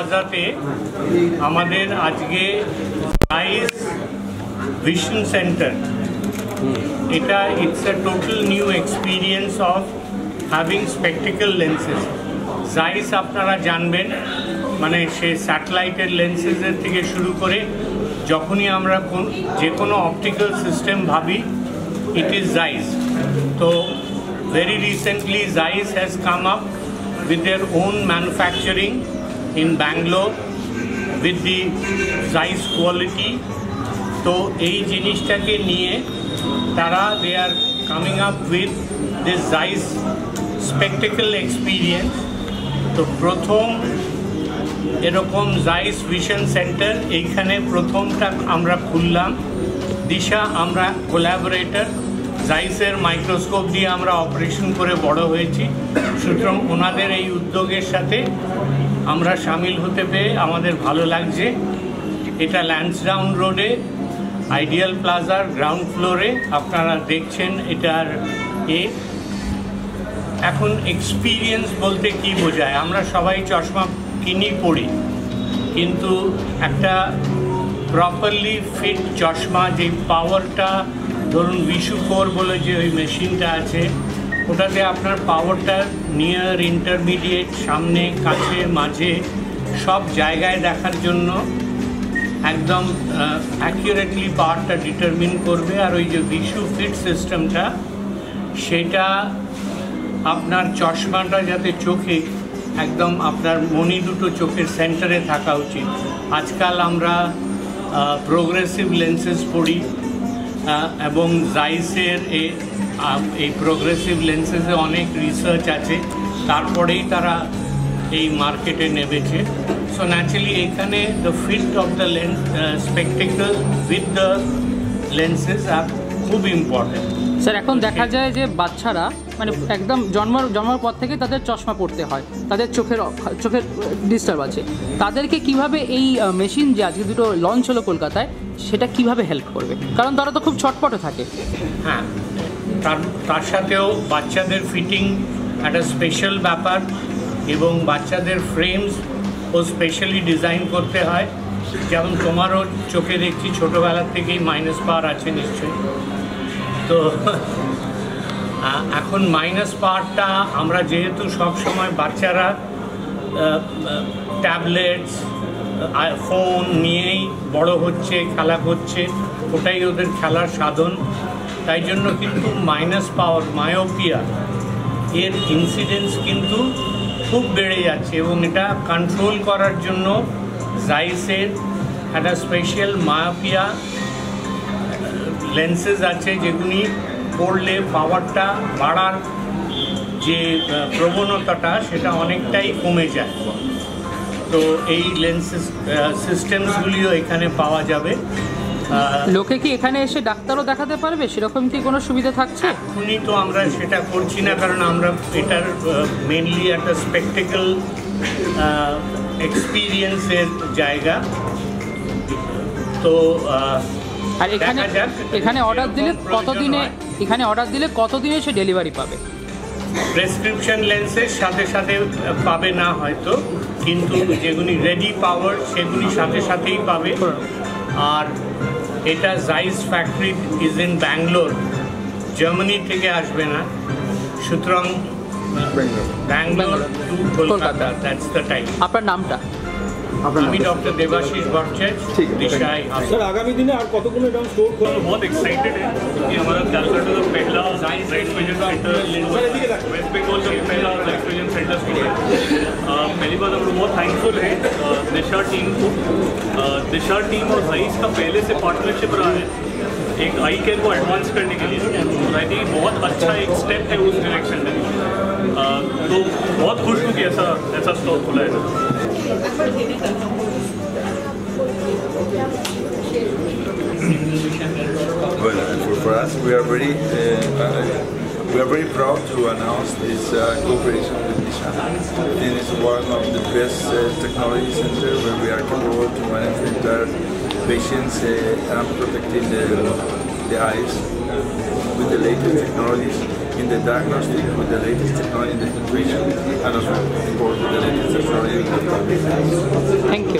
প্লাজাতে আমাদের আজকে Zeiss vision centre, এটা it's a total new experience of having spectacle lenses. Zeiss আপনারা জানবেন, মানে সে স্যাটেলাইটের লেন্সেসের থেকে শুরু করে যখনই আমরা যে কোনো অপটিক্যাল সিস্টেম ভাবি, ইট ইজ জাইস। তো very recently Zeiss has come up with their own manufacturing in Bangalore with the Zeiss quality. তো এই জিনিসটাকে নিয়ে তারা they are coming up with this Zeiss spectacle experience। তো প্রথম এরকম Zeiss Vision Center এইখানে প্রথমটা আমরা খুললাম। দিশা আমরা কোলাবোরেটর, জাইসের মাইক্রোস্কোপ দিয়ে আমরা অপারেশন করে বড় হয়েছি, সুতরাং ওনাদের এই উদ্যোগের সাথে আমরা সামিল হতে পেরে আমাদের ভালো লাগছে। এটা ল্যান্সডাউন রোডে আইডিয়াল প্লাজার গ্রাউন্ড ফ্লোরে আপনারা দেখছেন। এটার এখন এক্সপিরিয়েন্স বলতে কি বোঝায়, আমরা সবাই চশমা কিনি পড়ি, কিন্তু একটা প্রপারলি ফিট চশমা, যে পাওয়ারটা ধরুন ভিশু4 বলে যে ওই মেশিনটা আছে, ওটাতে আপনার পাওয়ারটা নিয়ার, ইন্টারমিডিয়েট, সামনে, কাছে, মাঝে সব জায়গায় দেখার জন্য একদম অ্যাকিউরেটলি পাওয়ারটা ডিটারমিন করবে। আর ওই যে ভিশু ফিট সিস্টেমটা, সেটা আপনার চশমাটা যাতে চোখে একদম আপনার মনি দুটো চোখের সেন্টারে থাকা উচিত। আজকাল আমরা প্রোগ্রেসিভ লেন্সেস পড়ি এবং জাইসের এই প্রোগ্রেসিভ লেন্সেসে অনেক রিসার্চ আছে, তারপরেই তারা এই মার্কেটে নেমেছে। সো ন্যাচারালি এখানে the fit of the lens spectacle with the lenses আর খুব ইম্পর্টেন্ট। স্যার, এখন দেখা যায় যে বাচ্চারা মানে একদম জন্মের পর থেকে তাদের চশমা পড়তে হয়, তাদের চোখের ডিস্টার্ব আছে, তাদেরকে কিভাবে এই মেশিন যে আজকে দুটো লঞ্চ হলো কলকাতায়, সেটা কিভাবে হেল্প করবে? কারণ তারা তো খুব ছটপটে থাকে। হ্যাঁ, তার সাথেও বাচ্চাদের ফিটিং একটা স্পেশাল ব্যাপার, এবং বাচ্চাদের ফ্রেমস ও স্পেশালি ডিজাইন করতে হয়। যেমন তোমারও চোখে দেখছি ছোটোবেলার থেকেই মাইনাস পাওয়ার আছে নিশ্চয়ই, তো এখন মাইনাস পাওয়ারটা আমরা যেহেতু সব সময় বাচ্চারা ট্যাবলেটস, ফোন নিয়েই বড় হচ্ছে, খেলা করছে, ওটাই ওদের খেলার সাধন, তাই জন্য কিন্তু মাইনাস পাওয়ার, মায়োপিয়া এর ইনসিডেন্স কিন্তু খুব বেড়ে যাচ্ছে, এবং এটা কন্ট্রোল করার জন্য জাইসের একটা স্পেশাল মায়োপিয়া লেন্সেস আছে, যেগুলি পড়লে পাওয়ারটা বাড়ার যে প্রবণতাটা সেটা অনেকটাই কমে যায়। তো এই লেন্সেস সিস্টেমসগুলিও এখানে পাওয়া যাবে। লোকে কি এখানে এসে ডাক্তারও দেখাতে পারবে, সেরকম কি কোনো সুবিধা থাকছে? এখনই তো আমরা সেটা করছি না, কারণ আমরা এটার মেনলি একটা স্পেকটেকল এক্সপিরিয়েন্সের জায়গা। তো আর এখানে অর্ডার দিলে কতদিনে সে ডেলিভারি পাবে? প্রেসক্রিপশন লেন্সের সাথে সাথে পাবে না হয়তো, কিন্তু যেগুলি রেডি পাওয়ার সেগুলি সাথে সাথেই পাবে। আর এটা Zeiss factory is in Bangalore, Germany থেকে আসবে না, সুতরাং Bangalore to Kolkata, that's the time. আপনার নামটা? আমি डॉक्टर देवाशीष भट्टाचार्य, दिशाई। सर आगामी दिन और कतगुलो एरकम स्टोर खोलने बहुत एक्साइटेड है, क्योंकि हमारा कलकत्ता का पहला Zeiss vision centre, West Bengal का पहला जाइस विजन सेंटर स्टोर है। पहली बात हम लोग बहुत थैंकफुल है दिशा टीम को। दिशा टीम और जाइस का पहले से पार्टनरशिप रहा है एक आई केयर को एडवांस करने के लिए, आई थिंक बहुत अच्छा एक स्टेप है उस डायरेक्शन में। तो बहुत खुश हूँ कि ऐसा स्टोर खुला है। Well, for us, we are very proud to announce this cooperation with Disha. It is one of the best technology centers where we are capable to manage the entire patients and protecting the eyes with the latest technologies. in the diagnostic with the latest technology in the filtration, and also, of course, with the latest technology in the thank you